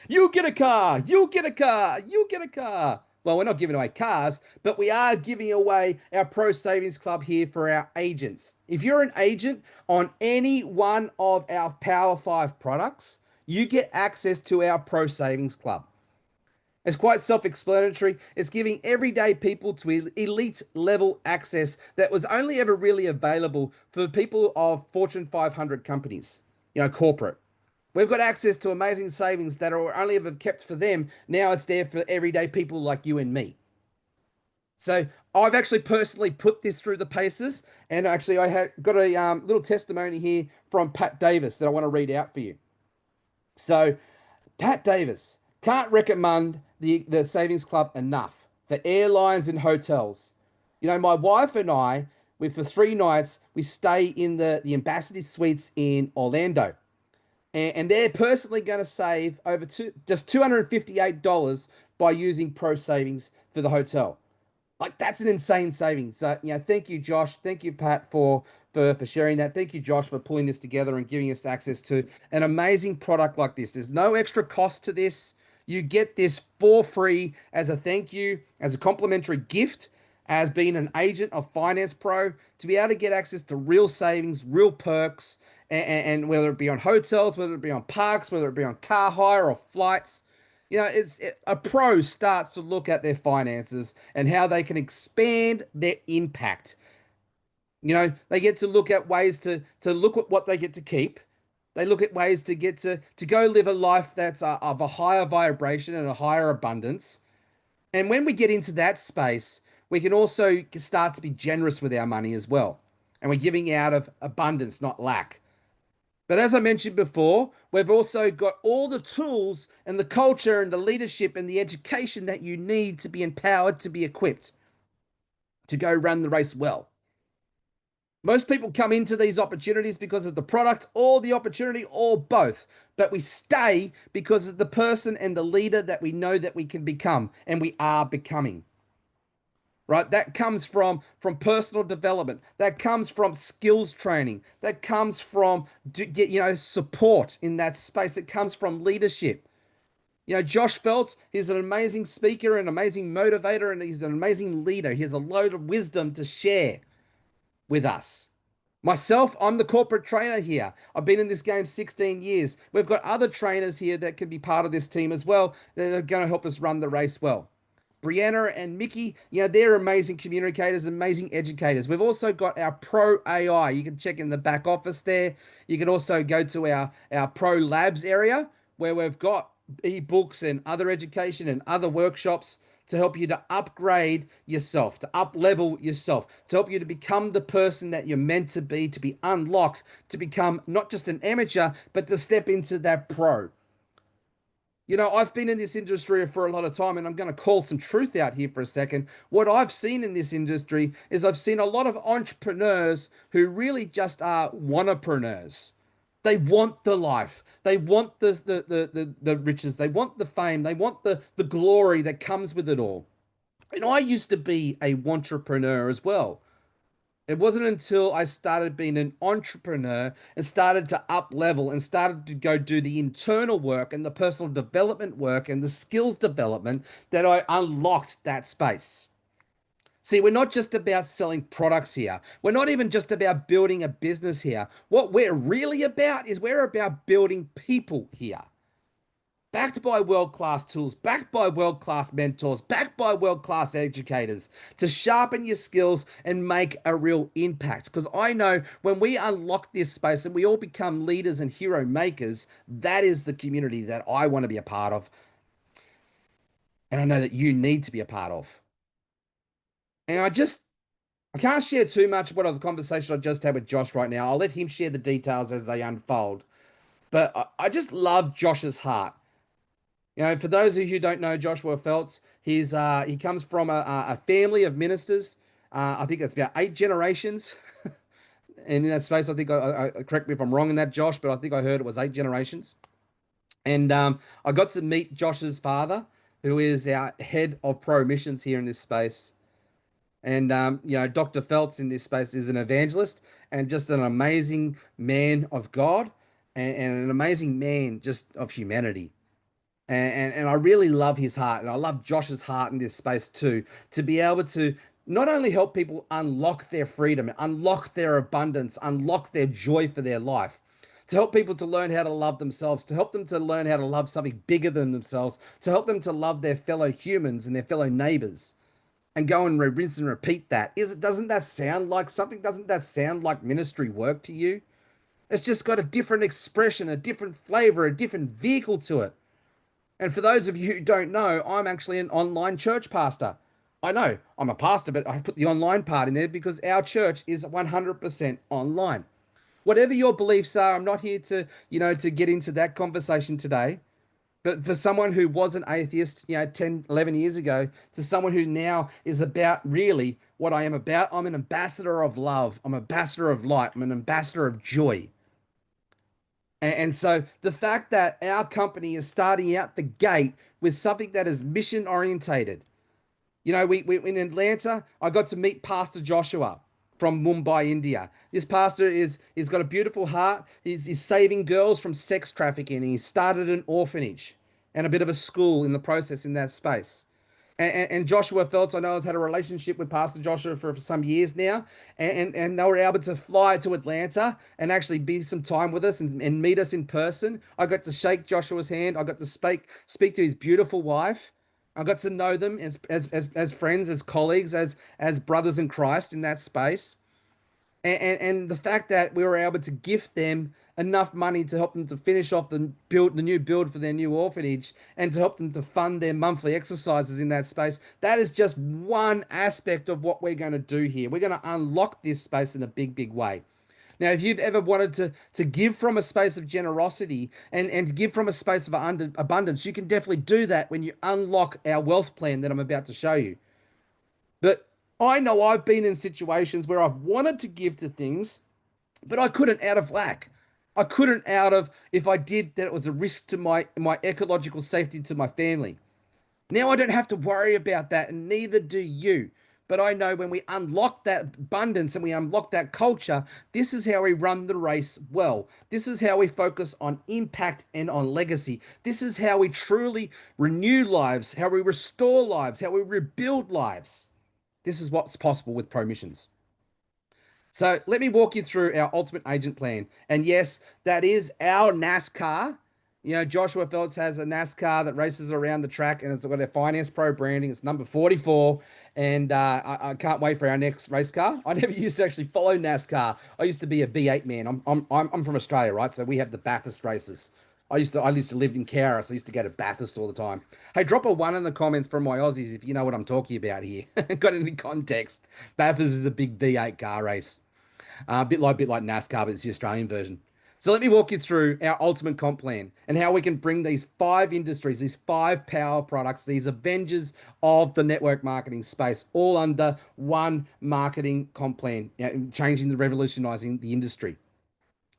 You get a car, you get a car, you get a car. Well, we're not giving away cars, but we are giving away our Pro Savings Club here for our agents. If you're an agent on any one of our Power 5 products, you get access to our Pro Savings Club. It's quite self-explanatory. It's giving everyday people to elite level access that was only ever really available for people of Fortune 500 companies, corporate. We've got access to amazing savings that are only ever kept for them. Now it's there for everyday people like you and me. So I've actually personally put this through the paces. And actually I have got a little testimony here from Pat Davis that I want to read out for you. So Pat Davis, can't recommend the Savings Club enough for airlines and hotels. My wife and I, for 3 nights, we stay in the Ambassador Suites in Orlando. And they're personally going to save over just $258 by using Pro Savings for the hotel. Like, that's an insane savings. So, thank you, Josh. Thank you, Pat, for sharing that. Thank you, Josh, for pulling this together and giving us access to an amazing product like this. There's no extra cost to this. You get this for free as a thank you, as a complimentary gift, as being an agent of Finance Pro, to be able to get access to real savings, real perks, and whether it be on hotels, whether it be on parks, whether it be on car hire or flights. A pro starts to look at their finances and how they can expand their impact. They get to look at ways to look at what they get to keep. They look at ways to get to go live a life that's of a higher vibration and a higher abundance. And when we get into that space, we can also start to be generous with our money as well. And we're giving out of abundance, not lack. But as I mentioned before, we've also got all the tools and the culture and the leadership and the education that you need to be empowered, to be equipped, to go run the race well. Most people come into these opportunities because of the product or the opportunity or both, but we stay because of the person and the leader that we know that we can become and we are becoming. Right? That comes from personal development. That comes from skills training. That comes from support in that space. It comes from leadership. Josh Phelps, he's an amazing speaker, an amazing motivator, and he's an amazing leader. He has a load of wisdom to share with us. Myself, I'm the corporate trainer here. I've been in this game 16 years. We've got other trainers here that can be part of this team as well. That are going to help us run the race well. Brianna and Mickey, they're amazing communicators, amazing educators. We've also got our Pro AI. You can check in the back office there. You can also go to our Pro Labs area where we've got ebooks and other education and other workshops to help you to upgrade yourself, to up level yourself, to help you to become the person that you're meant to be unlocked, to become not just an amateur, but to step into that pro. I've been in this industry for a lot of time, and I'm going to call some truth out here for a second. What I've seen in this industry is I've seen a lot of entrepreneurs who really just are wannapreneurs. They want the life. They want the riches. They want the fame. They want the glory that comes with it all. And I used to be a wantrepreneur as well. It wasn't until I started being an entrepreneur and started to up level and started to go do the internal work and the personal development work and the skills development that I unlocked that space. See, we're not just about selling products here. We're not even just about building a business here. What we're really about is we're about building people here. Backed by world-class tools, backed by world-class mentors, backed by world-class educators to sharpen your skills and make a real impact. Because I know when we unlock this space and we all become leaders and hero makers, that is the community that I want to be a part of. And I know that you need to be a part of. And I can't share too much about the conversation I just had with Josh right now. I'll let him share the details as they unfold. But I just love Josh's heart. For those of you who don't know Joshua Phelps, he comes from a family of ministers. I think it's about 8 generations. And in that space, I think, correct me if I'm wrong in that, Josh, but I think I heard it was 8 generations. And I got to meet Josh's father, who is our head of pro missions here in this space. And, Dr. Phelps in this space is an evangelist and just an amazing man of God and an amazing man just of humanity. And I really love his heart, and I love Josh's heart in this space too, to be able to not only help people unlock their freedom, unlock their abundance, unlock their joy for their life, to help people to learn how to love themselves, to help them to learn how to love something bigger than themselves, to help them to love their fellow humans and their fellow neighbors, and go and rinse and repeat that. Doesn't that sound like something? Doesn't that sound like ministry work to you? It's just got a different expression, a different flavor, a different vehicle to it. And for those of you who don't know, I'm actually an online church pastor. I know I'm a pastor, but I put the online part in there because our church is 100% online. Whatever your beliefs are, I'm not here to get into that conversation today. But for someone who was an atheist, 10, 11 years ago, to someone who now is about really what I am about, I'm an ambassador of love. I'm an ambassador of light. I'm an ambassador of joy. And so the fact that our company is starting out the gate with something that is mission orientated. We in Atlanta, I got to meet Pastor Joshua from Mumbai, India. This pastor he's got a beautiful heart. He's saving girls from sex trafficking. He started an orphanage and a bit of a school in the process in that space. And Joshua Phelps, I know, has had a relationship with Pastor Joshua for some years now, and they were able to fly to Atlanta and actually be some time with us and meet us in person. I got to shake Joshua's hand. I got to speak to his beautiful wife. I got to know them as friends, as colleagues, as brothers in Christ in that space. And the fact that we were able to gift them enough money to help them to finish off the new build for their new orphanage and to help them to fund their monthly exercises in that space, that is just one aspect of what we're going to do here. We're going to unlock this space in a big way. Now, if you've ever wanted to give from a space of generosity and give from a space of abundance, you can definitely do that when you unlock our wealth plan that I'm about to show you. But I know I've been in situations where I've wanted to give to things, but I couldn't out of lack. I couldn't out of, if I did, that it was a risk to my ecological safety to my family. Now I don't have to worry about that, and neither do you. But I know when we unlock that abundance and we unlock that culture, this is how we run the race well. This is how we focus on impact and on legacy. This is how we truly renew lives, how we restore lives, how we rebuild lives. This is what's possible with Pro Missions. So let me walk you through our ultimate agent plan. And yes, that is our NASCAR. You know, Joshua Phelps has a NASCAR that races around the track, and it's got a FinancePro branding. It's number 44, and I can't wait for our next race car. I never used to actually follow NASCAR. I used to be a V8 man. I'm from Australia, right? So we have the Bathurst races. I used to live in Cowra, so I used to go to Bathurst all the time. Hey, drop a one in the comments from my Aussies if you know what I'm talking about here. Got any context? Bathurst is a big V8 car race. A bit like NASCAR, but it's the Australian version. So let me walk you through our ultimate comp plan and how we can bring these 5 industries, these 5 power products, these Avengers of the network marketing space, all under one marketing comp plan, changing the revolutionizing the industry.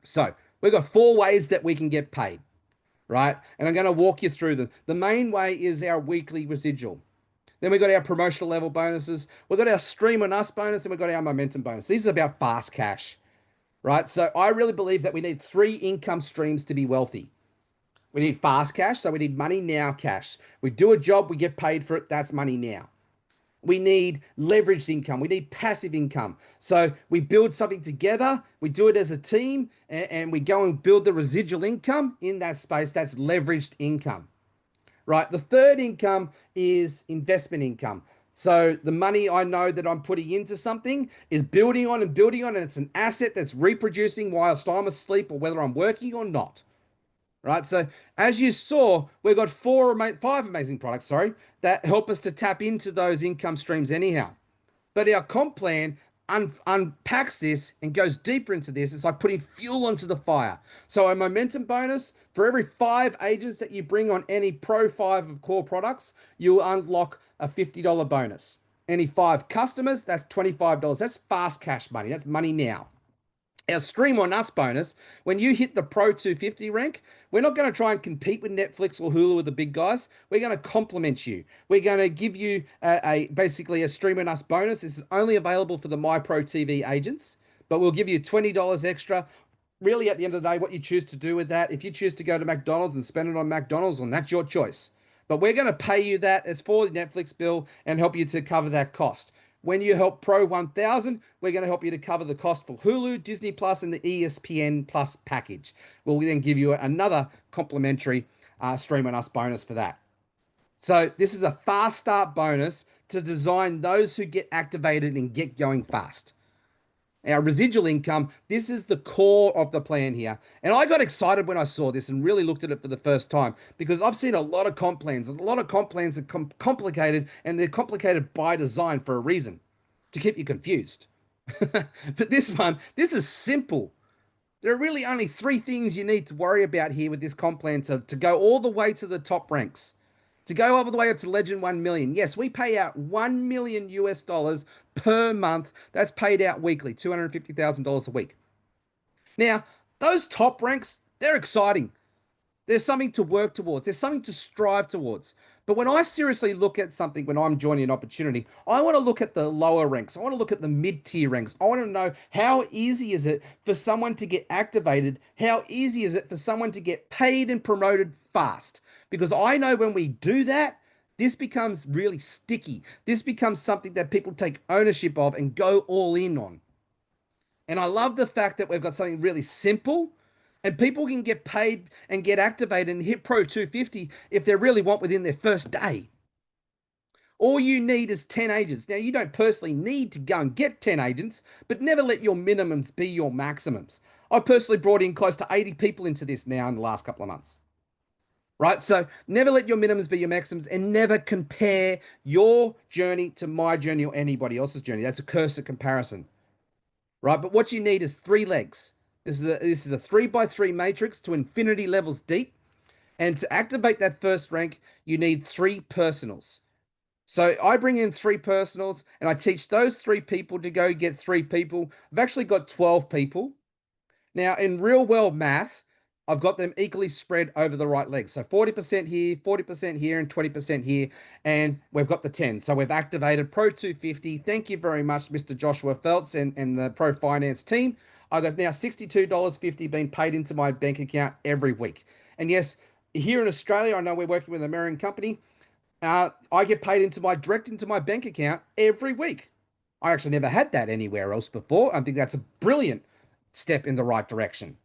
So we've got 4 ways that we can get paid, right? And I'm going to walk you through them. The main way is our weekly residual. Then we've got our promotional level bonuses. We've got our stream on us bonus, and we've got our momentum bonus. These are about fast cash, right? So I really believe that we need 3 income streams to be wealthy. We need fast cash, so we need money now cash. We do a job, we get paid for it, that's money now. We need leveraged income. We need passive income. So we build something together, we do it as a team, and we go and build the residual income in that space. That's leveraged income, right? The third income is investment income. So the money I know that I'm putting into something is building on and building on, and it's an asset that's reproducing whilst I'm asleep or whether I'm working or not. Right. So as you saw, we've got 5 amazing products, sorry, that help us to tap into those income streams anyhow. But our comp plan unpacks this and goes deeper into this. It's like putting fuel onto the fire. So a momentum bonus for every 5 agents that you bring on any Pro 5 of core products, you'll unlock a $50 bonus. Any 5 customers, that's $25. That's fast cash money. That's money now. Our stream on us bonus, when you hit the Pro 250 rank, we're not going to try and compete with Netflix or Hulu with the big guys. We're going to complement you. We're going to give you basically a stream on us bonus. This is only available for the MyPro TV agents, but we'll give you $20 extra. Really, at the end of the day, what you choose to do with that, if you choose to go to McDonald's and spend it on McDonald's, well, that's your choice. But we're going to pay you that as for the Netflix bill and help you to cover that cost. When you help Pro 1000, we're going to help you to cover the cost for Hulu, Disney Plus, and the ESPN Plus package. We'll then give you another complimentary stream on us bonus for that. So this is a fast start bonus to design those who get activated and get going fast. Our residual income, this is the core of the plan here. And I got excited when I saw this and really looked at it for the first time because I've seen a lot of comp plans. And a lot of comp plans are complicated, and they're complicated by design for a reason, to keep you confused. But this one, this is simple. There are really only 3 things you need to worry about here with this comp plan to go all the way to the top ranks. To go all the way up to Legend 1 million. Yes, we pay out 1 million US dollars per month. That's paid out weekly, $250,000 a week. Now, those top ranks, they're exciting. There's something to work towards. There's something to strive towards. But when I seriously look at something, when I'm joining an opportunity, I want to look at the lower ranks. I want to look at the mid-tier ranks. I want to know how easy is it for someone to get activated? How easy is it for someone to get paid and promoted fast? Because I know when we do that, this becomes really sticky. This becomes something that people take ownership of and go all in on. And I love the fact that we've got something really simple and people can get paid and get activated and hit Pro 250 if they really want within their first day. All you need is 10 agents. Now, you don't personally need to go and get 10 agents, but never let your minimums be your maximums. I personally brought in close to 80 people into this now in the last couple of months. Right? So never let your minimums be your maximums and never compare your journey to my journey or anybody else's journey. That's a curse of comparison. Right? But what you need is 3 legs. This is a 3x3 matrix to infinity levels deep. And to activate that first rank, you need 3 personals. So I bring in 3 personals and I teach those 3 people to go get 3 people. I've actually got 12 people. Now, in real world math, I've got them equally spread over the right legs. So 40% here, 40% here, and 20% here. And we've got the 10. So we've activated Pro 250. Thank you very much, Mr. Joshua Feltz and the Pro Finance team. I've got now $62.50 being paid into my bank account every week. And yes, here in Australia, I know we're working with an American company. I get paid direct into my bank account every week. I actually never had that anywhere else before. I think that's a brilliant step in the right direction.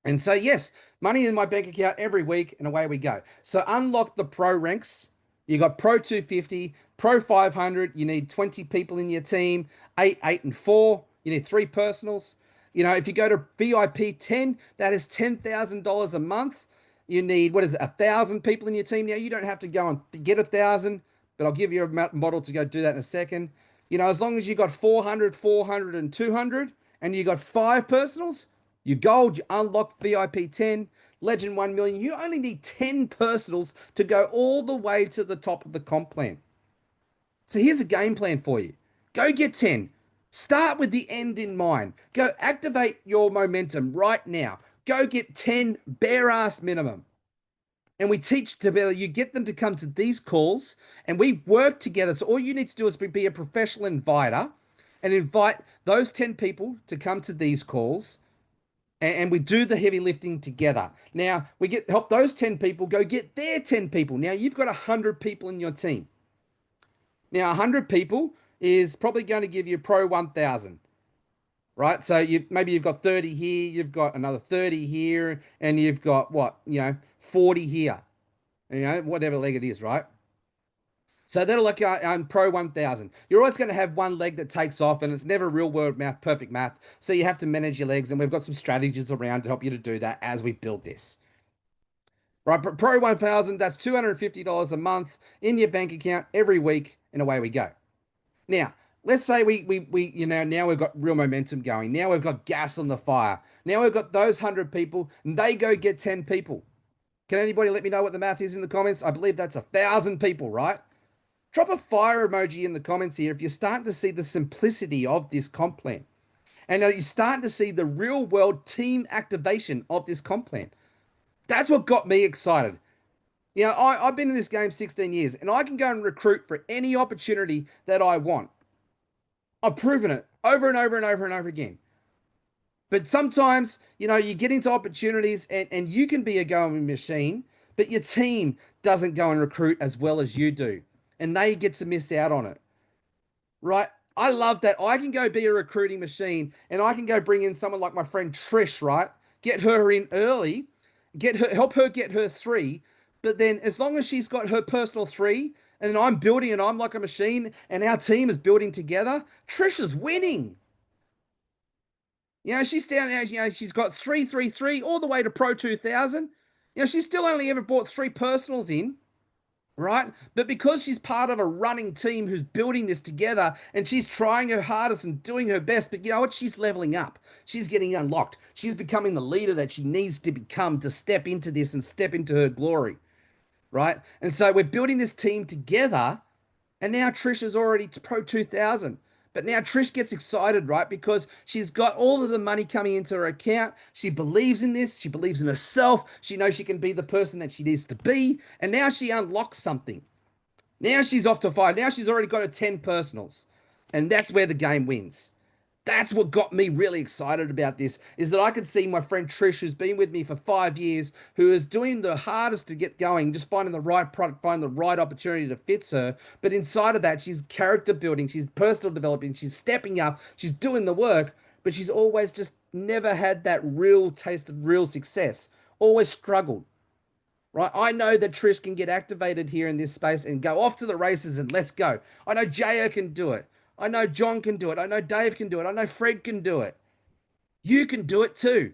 And so, yes, money in my bank account every week, and away we go. So unlock the pro ranks. You got Pro 250, Pro 500. You need 20 people in your team, 8, 8, and 4. You need 3 personals. You know, if you go to VIP 10, that is $10,000 a month. You need, what is it, 1,000 people in your team. Now, you don't have to go and get 1,000, but I'll give you a model to go do that in a second. You know, as long as you got 400, 400, and 200, and you got 5 personals, you gold, you unlock VIP 10, Legend 1 million. You only need 10 personals to go all the way to the top of the comp plan. So here's a game plan for you. Go get 10. Start with the end in mind. Go activate your momentum right now. Go get 10 bare ass minimum. And we teach together, you get them to come to these calls and we work together. So all you need to do is be a professional inviter and invite those 10 people to come to these calls. And we do the heavy lifting together. Now, we help those 10 people go get their 10 people. Now, you've got 100 people in your team. Now, 100 people is probably going to give you Pro 1,000, right? So maybe you've got 30 here, you've got another 30 here, and you've got what, 40 here, whatever leg it is, right? So that'll look Pro 1,000. You're always going to have one leg that takes off, and it's never real world math, perfect math. So you have to manage your legs, and we've got some strategies around to help you to do that as we build this. Right, Pro 1,000, that's $250 a month in your bank account every week, and away we go. Now, let's say now we've got real momentum going. Now we've got gas on the fire. Now we've got those 100 people, and they go get 10 people. Can anybody let me know what the math is in the comments? I believe that's 1,000 people, right? Drop a fire emoji in the comments here if you're starting to see the simplicity of this comp plan. And you're starting to see the real world team activation of this comp plan. That's what got me excited. I've been in this game 16 years and I can go and recruit for any opportunity that I want. I've proven it over and over and over and over again. But sometimes, you get into opportunities and you can be a going machine, but your team doesn't go and recruit as well as you do. And they get to miss out on it, right? I love that. I can go be a recruiting machine and I can go bring in someone like my friend Trish, right? Get her in early, help her get her 3. But then as long as she's got her personal 3 and I'm building and I'm like a machine and our team is building together, Trish is winning. She's down there, she's got 3, 3, 3 all the way to Pro 2,000. She's still only ever bought 3 personals in. Right? But because she's part of a running team who's building this together and she's trying her hardest and doing her best, but you know what? She's leveling up. She's getting unlocked. She's becoming the leader that she needs to become to step into this and step into her glory. Right? And so we're building this team together. And now Trish is already to Pro 2,000. But now Trish gets excited, right? Because she's got all of the money coming into her account. She believes in this. She believes in herself. She knows she can be the person that she needs to be. And now she unlocks something. Now she's off to 5. Now she's already got her 10 personals. And that's where the game wins. That's what got me really excited about this, is that I could see my friend Trish, who's been with me for 5 years, who is doing the hardest to get going, just finding the right product, finding the right opportunity that fits her. But inside of that, she's character building, she's personal developing, she's stepping up, she's doing the work, but she's always just never had that real taste of real success, always struggled. Right, I know that Trish can get activated here in this space and go off to the races and let's go. I know Jaya can do it. I know John can do it. I know Dave can do it. I know Fred can do it. You can do it too.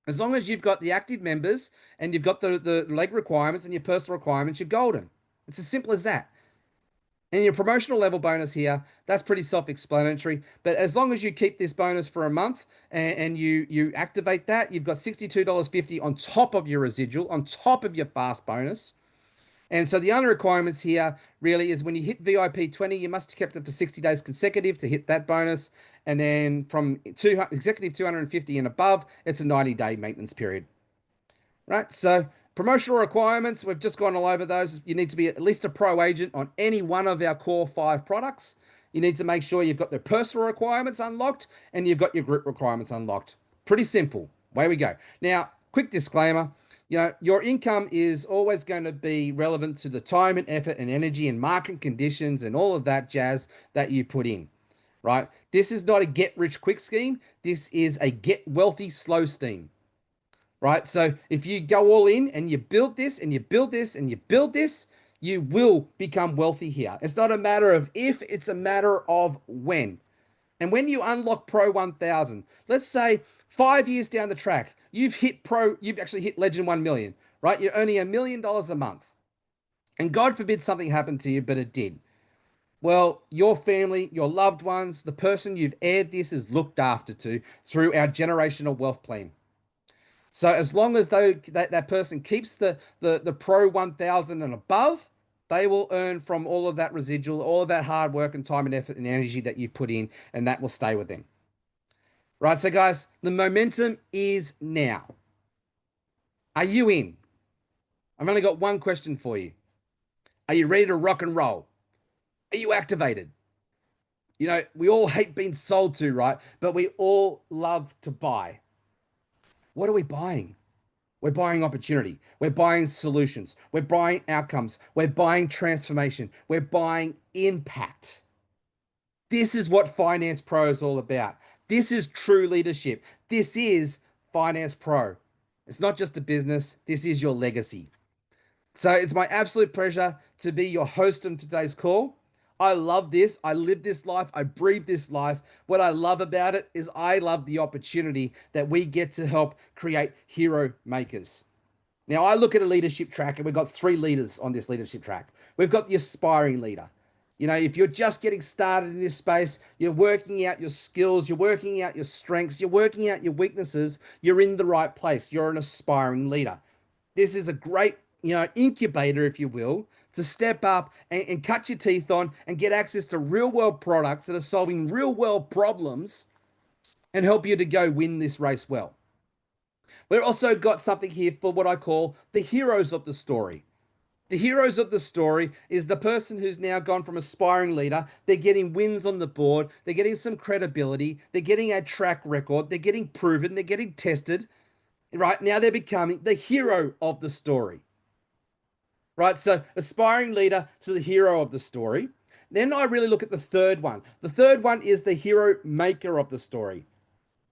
As long as you've got the active members and you've got the leg requirements and your personal requirements, you're golden. It's as simple as that. And your promotional level bonus here, that's pretty self-explanatory. But as long as you keep this bonus for a month and you activate that, you've got $62.50 on top of your residual, on top of your fast bonus. And so the only requirements here really is when you hit VIP 20, you must have kept it for 60 days consecutive to hit that bonus. And then from executive 250 and above, it's a 90-day maintenance period. Right? So promotional requirements, we've just gone all over those. You need to be at least a pro agent on any one of our core 5 products. You need to make sure you've got the personal requirements unlocked and you've got your group requirements unlocked. Pretty simple. Away we go. Now, quick disclaimer. Your income is always going to be relevant to the time and effort and energy and market conditions and all of that jazz that you put in, right? This is not a get rich quick scheme. This is a get wealthy slow scheme, right? So if you go all in and you build this and you build this and you build this, you will become wealthy here. It's not a matter of if, it's a matter of when. And when you unlock Pro 1000, let's say 5 years down the track, you've actually hit Legend 1 million, right? You're earning $1 million a month. And God forbid something happened to you, but it did. Well, your family, your loved ones, the person you've aired this is looked after to through our generational wealth plan. So as long as that person keeps the Pro 1000 and above, they will earn from all of that residual, all of that hard work and time and effort and energy that you've put in, and that will stay with them. Right, so guys, the momentum is now. Are you in? I've only got one question for you. Are you ready to rock and roll? Are you activated? We all hate being sold to, right? But we all love to buy. What are we buying? We're buying opportunity. We're buying solutions. We're buying outcomes. We're buying transformation. We're buying impact. This is what Finance Pro is all about. This is true leadership. This is Finance Pro. It's not just a business. This is your legacy. So it's my absolute pleasure to be your host on today's call. I love this. I live this life. I breathe this life. What I love about it is I love the opportunity that we get to help create hero makers. Now, I look at a leadership track and we've got 3 leaders on this leadership track. We've got the aspiring leader. If you're just getting started in this space, you're working out your skills, you're working out your strengths, you're working out your weaknesses, you're in the right place. You're an aspiring leader. This is a great, incubator, if you will, to step up and cut your teeth on and get access to real world products that are solving real world problems and help you to go win this race well. We've also got something here for what I call the heroes of the story. The heroes of the story is the person who's now gone from aspiring leader. They're getting wins on the board. They're getting some credibility. They're getting a track record. They're getting proven. They're getting tested. Right now, they're becoming the hero of the story. Right, so aspiring leader to the hero of the story. Then I really look at the third one. The third one is the hero maker of the story.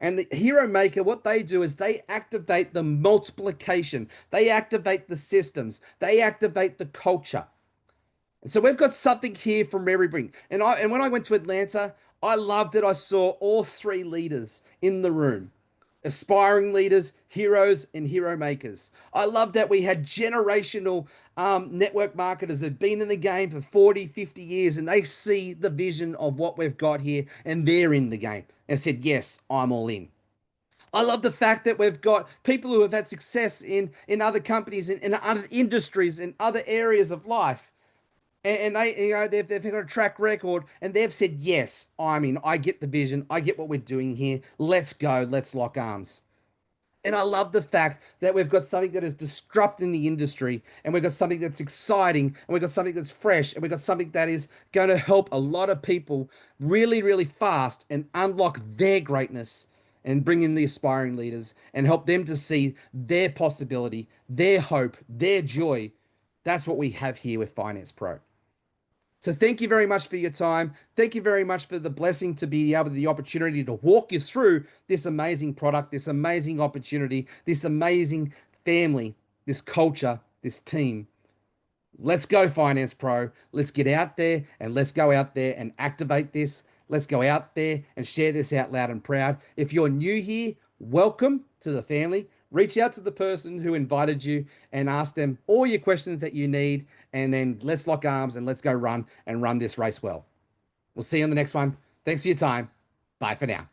And the hero maker, what they do is they activate the multiplication. They activate the systems. They activate the culture. And so we've got something here from everybody. And when I went to Atlanta, I loved it. I saw all 3 leaders in the room. Aspiring leaders, heroes, and hero makers. I love that we had generational network marketers that have been in the game for 40, 50 years, and they see the vision of what we've got here, and they're in the game and said, yes, I'm all in. I love the fact that we've got people who have had success in other companies, in other industries, in other areas of life. And they've got a track record and they've said, yes, I'm in. I get the vision. I get what we're doing here. Let's go. Let's lock arms. And I love the fact that we've got something that is disrupting the industry, and we've got something that's exciting, and we've got something that's fresh, and we've got something that is going to help a lot of people really, really fast and unlock their greatness and bring in the aspiring leaders and help them to see their possibility, their hope, their joy. That's what we have here with Finance Pro. So thank you very much for your time. Thank you very much for the blessing to be able the opportunity to walk you through this amazing product, this amazing opportunity, this amazing family, this culture, this team. Let's go, Finance Pro. Let's get out there and let's go out there and activate this. Let's go out there and share this out loud and proud. If you're new here, welcome to the family. Reach out to the person who invited you and ask them all your questions that you need. And then let's lock arms and let's go run and run this race well. We'll see you on the next one. Thanks for your time. Bye for now.